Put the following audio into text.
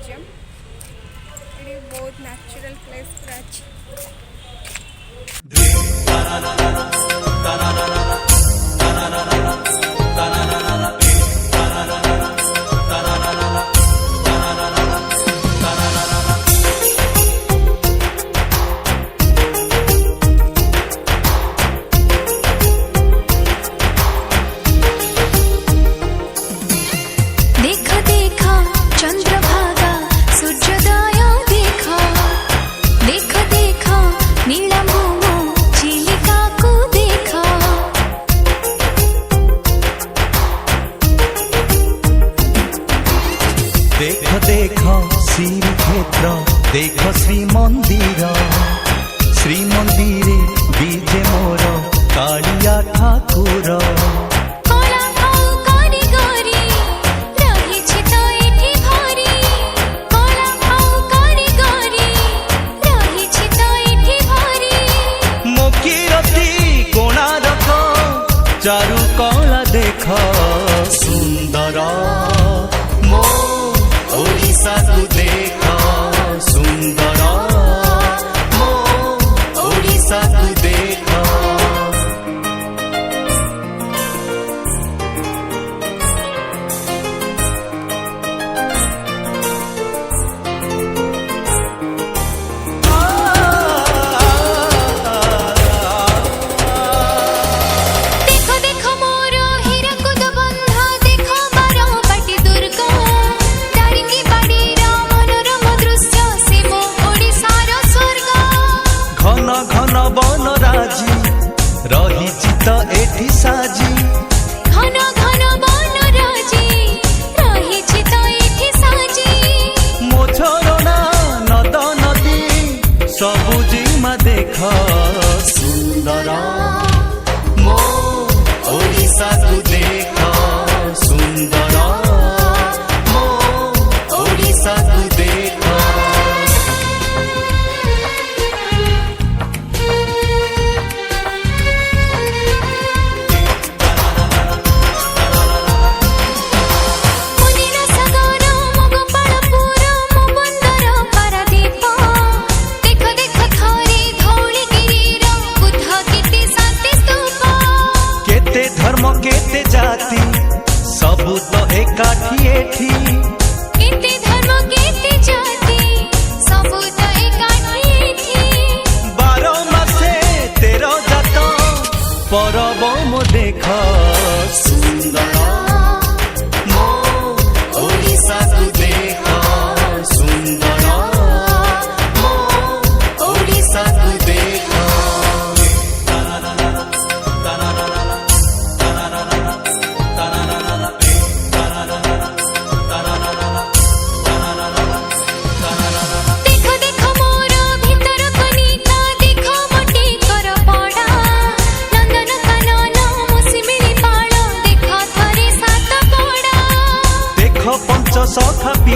Museum ये बहुत natural place पूरा अच्छी। देख देख श्रीक्षेत्र देख श्रीमंदिर श्रीमंदिरे बीजे मोर कालिया ठाकुर मोकीरती कोणार्क चारु कला देख सुंदर मो ओडिशा को देख सुंदर मो ओडिशा को देख। घन वन राजी रही तो एठी साजी घन घन वन राजी रही तो एठी साजी मो झरना नद नदी सबुजिमा देख सुंदर मो ओडिशा को देख सुंदर मो ओडिशा को देख। केते जाति सबु तो एकाठी एठी केते धर्म केते जाति सबु तो एकाठी एठी 12 मासे 13 जात परब मो देख